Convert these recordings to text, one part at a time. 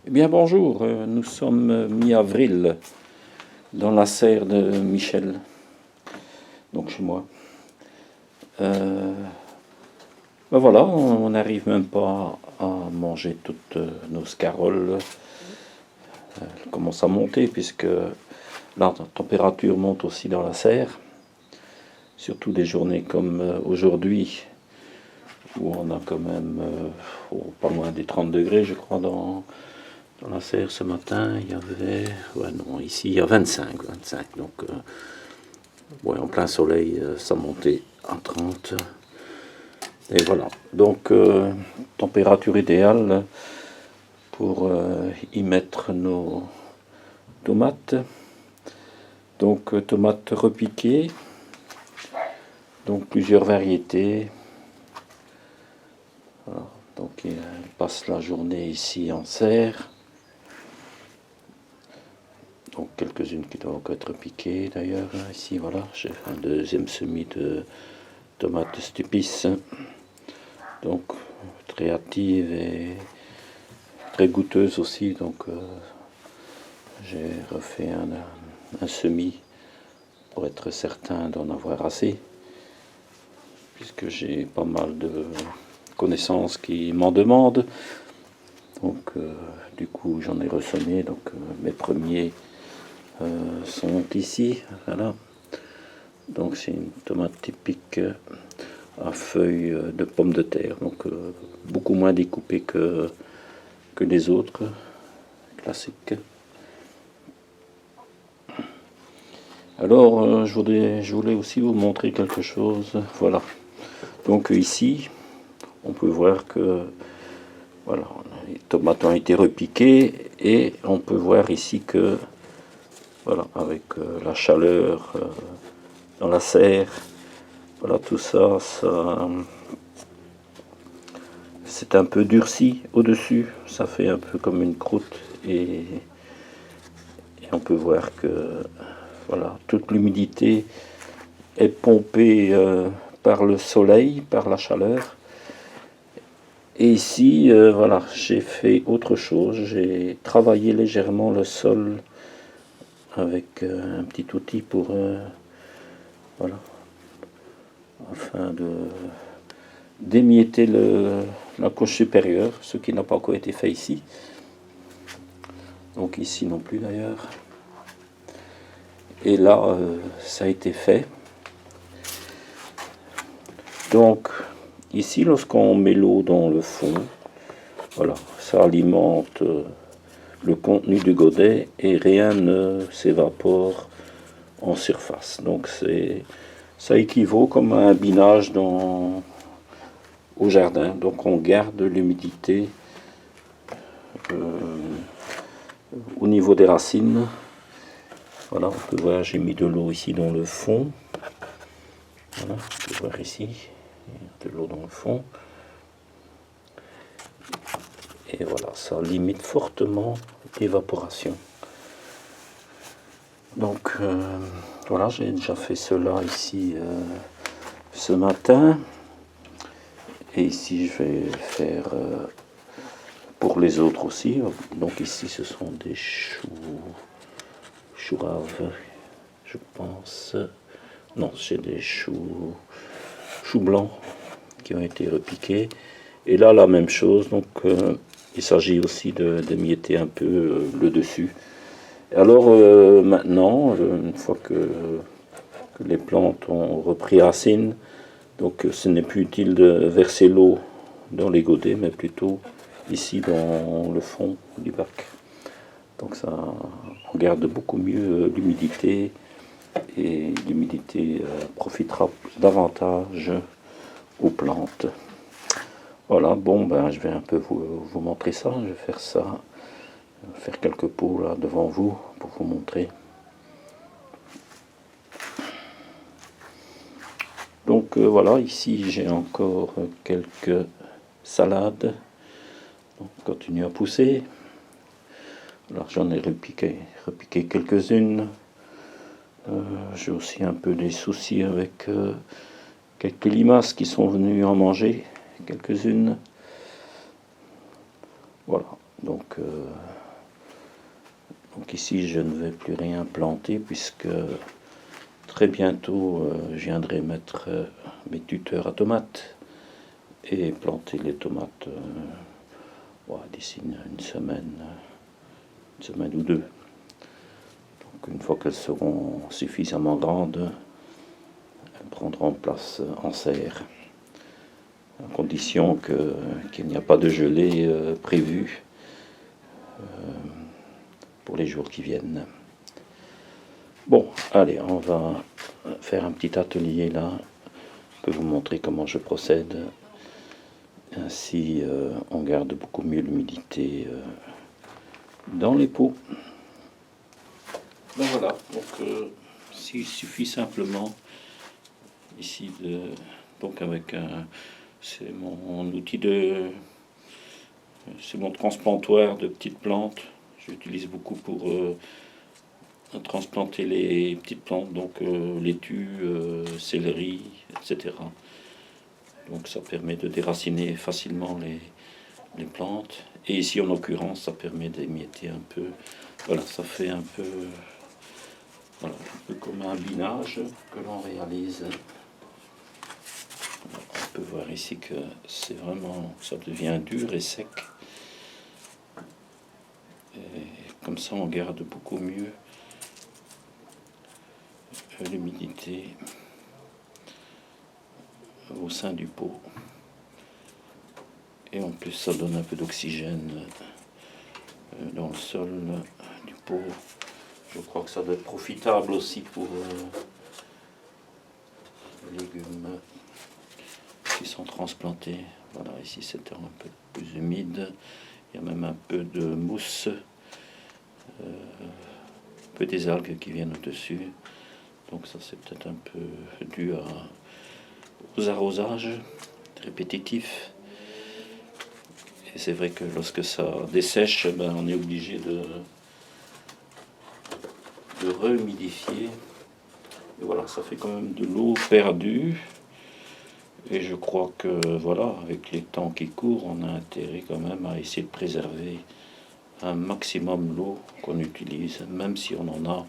Eh bien bonjour, nous sommes mi-avril dans la serre de Michel, donc chez moi. Ben voilà, on n'arrive même pas à manger toutes nos scaroles. Elles commencent à monter puisque la température monte aussi dans la serre, surtout des journées comme aujourd'hui où on a quand même pas loin des 30 degrés je crois dans la serre. Ce matin, il y avait, ouais non, ici il y a 25, donc ouais, en plein soleil, ça montait à 30. Et voilà, donc température idéale pour y mettre nos tomates. Donc tomates repiquées, donc plusieurs variétés. Voilà, donc ils passent la journée ici en serre. Donc quelques-unes qui doivent être piquées d'ailleurs. Ici voilà, j'ai fait un deuxième semis de tomates Stupis. Donc très hâtive et très goûteuse aussi. Donc j'ai refait un semis pour être certain d'en avoir assez. Puisque j'ai pas mal de connaissances qui m'en demandent. Donc du coup j'en ai ressemé. Donc mes premiers sont ici, voilà. Donc c'est une tomate typique à feuilles de pommes de terre, donc beaucoup moins découpée que les autres classiques. Alors je voulais aussi vous montrer quelque chose, voilà. Donc ici on peut voir que voilà, les tomates ont été repiquées et on peut voir ici que voilà, avec la chaleur dans la serre, voilà, tout ça, c'est un peu durci au-dessus, ça fait un peu comme une croûte et on peut voir que voilà, toute l'humidité est pompée par le soleil, par la chaleur. Et ici, voilà, j'ai fait autre chose, j'ai travaillé légèrement le sol avec un petit outil pour voilà, afin de d'émietter la couche supérieure, ce qui n'a pas encore été fait ici. Donc ici non plus d'ailleurs. Et là, ça a été fait. Donc ici, lorsqu'on met l'eau dans le fond, voilà, ça alimente le contenu du godet et rien ne s'évapore en surface. Donc ça équivaut comme à un binage au jardin. Donc on garde l'humidité au niveau des racines. Voilà, on peut voir, j'ai mis de l'eau ici dans le fond. Voilà, on peut voir ici, de l'eau dans le fond. Et voilà, ça limite fortement l'évaporation. Donc voilà, j'ai déjà fait cela ici ce matin. Et ici, je vais faire pour les autres aussi. Donc ici, ce sont des choux raves, je pense. Non, c'est des choux blancs qui ont été repiqués. Et là, la même chose. Donc, il s'agit aussi d'émietter un peu le dessus. Alors maintenant, une fois que les plantes ont repris racine, donc ce n'est plus utile de verser l'eau dans les godets, mais plutôt ici dans le fond du bac. Donc ça, on garde beaucoup mieux l'humidité et l'humidité profitera davantage aux plantes. Voilà, bon ben je vais un peu vous montrer ça, je vais faire ça, faire quelques pots là devant vous pour vous montrer. Donc voilà, ici j'ai encore quelques salades, donc continue à pousser. Alors j'en ai repiqué quelques-unes. J'ai aussi un peu des soucis avec quelques limaces qui sont venues en manger, quelques-unes. Voilà, donc Donc ici je ne vais plus rien planter puisque très bientôt je viendrai mettre mes tuteurs à tomates et planter les tomates d'ici une semaine ou deux. Donc une fois qu'elles seront suffisamment grandes, elles prendront place en serre, à condition qu'il n'y a pas de gelée prévue pour les jours qui viennent. Bon, allez, on va faire un petit atelier là. Je peux vous montrer comment je procède. Ainsi, on garde beaucoup mieux l'humidité dans les pots. Ben voilà, donc il suffit simplement ici donc avec c'est mon outil c'est mon transplantoir de petites plantes. J'utilise beaucoup pour transplanter les petites plantes, donc laitue, céleri, etc. Donc ça permet de déraciner facilement les plantes. Et ici en l'occurrence ça permet d'émietter un peu. Voilà, ça fait un peu, voilà, un peu comme un binage que l'on réalise. On peut voir ici que c'est vraiment, ça devient dur et sec. Et comme ça on garde beaucoup mieux l'humidité au sein du pot. Et en plus ça donne un peu d'oxygène dans le sol du pot. Je crois que ça doit être profitable aussi pour les légumes qui sont transplantés. Voilà, ici c'est un peu plus humide. Il y a même un peu de mousse, un peu des algues qui viennent au-dessus. Donc ça c'est peut-être un peu dû aux arrosages répétitifs. Et c'est vrai que lorsque ça dessèche, ben, on est obligé de rehumidifier. Et voilà, ça fait quand même de l'eau perdue. Et je crois que voilà, avec les temps qui courent, on a intérêt quand même à essayer de préserver un maximum l'eau qu'on utilise, même si on en a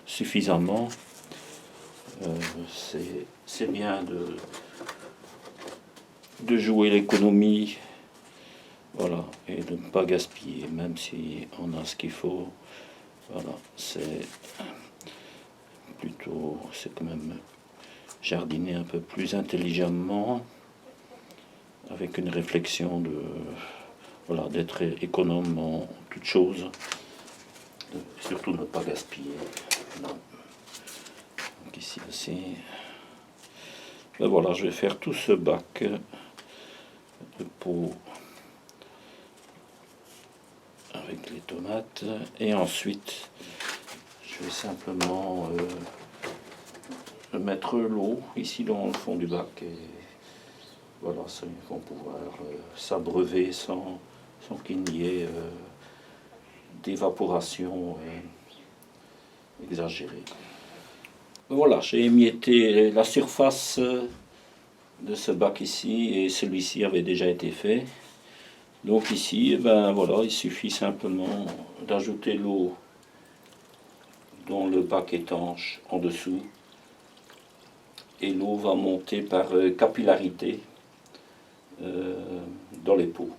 suffisamment. C'est bien de jouer l'économie, voilà, et de ne pas gaspiller, même si on a ce qu'il faut. Voilà, c'est quand même jardiner un peu plus intelligemment, avec une réflexion voilà, d'être économe en toutes choses, surtout ne pas gaspiller. Non. Donc ici aussi. Ben voilà, je vais faire tout ce bac de pot avec les tomates et ensuite je vais simplement mettre l'eau ici dans le fond du bac et voilà, ils vont pouvoir s'abreuver sans qu'il n'y ait d'évaporation exagérée. Voilà, j'ai émietté la surface de ce bac ici et celui-ci avait déjà été fait. Donc ici, ben voilà, il suffit simplement d'ajouter l'eau dans le bac étanche en dessous et l'eau va monter par capillarité dans les pots.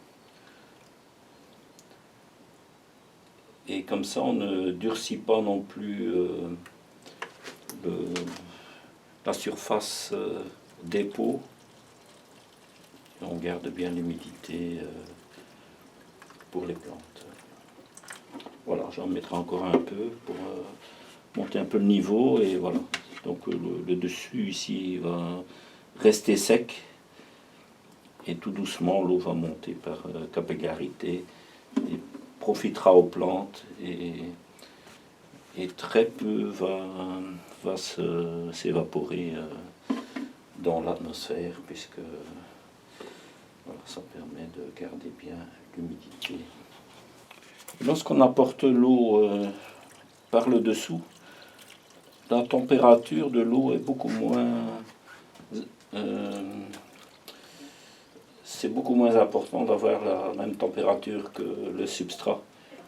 Et comme ça, on ne durcit pas non plus la surface des pots. On garde bien l'humidité pour les plantes. Voilà, j'en mettrai encore un peu pour monter un peu le niveau et voilà. Donc le dessus ici va rester sec et tout doucement l'eau va monter par capillarité et profitera aux plantes et très peu va s'évaporer dans l'atmosphère puisque voilà, ça permet de garder bien l'humidité. Lorsqu'on apporte l'eau par le dessous, la température de l'eau est beaucoup moins c'est beaucoup moins important d'avoir la même température que le substrat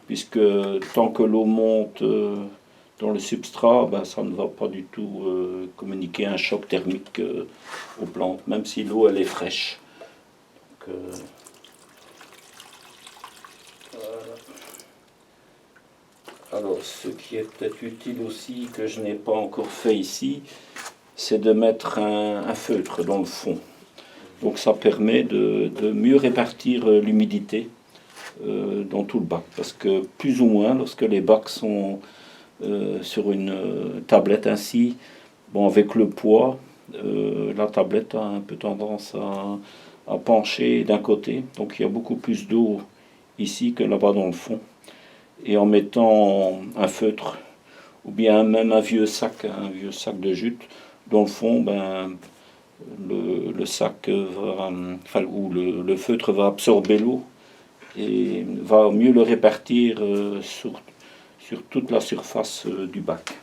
puisque tant que l'eau monte dans le substrat, ben, ça ne va pas du tout communiquer un choc thermique aux plantes, même si l'eau elle est fraîche. Donc, voilà. Alors, ce qui est peut-être utile aussi, que je n'ai pas encore fait ici, c'est de mettre un feutre dans le fond. Donc ça permet de mieux répartir l'humidité dans tout le bac. Parce que plus ou moins, lorsque les bacs sont sur une tablette ainsi, bon, avec le poids, la tablette a un peu tendance à pencher d'un côté. Donc il y a beaucoup plus d'eau ici que là-bas dans le fond. Et en mettant un feutre, ou bien même un vieux sac de jute, dans le fond, ben, le sac va, enfin, ou le feutre va absorber l'eau et va mieux le répartir sur toute la surface du bac.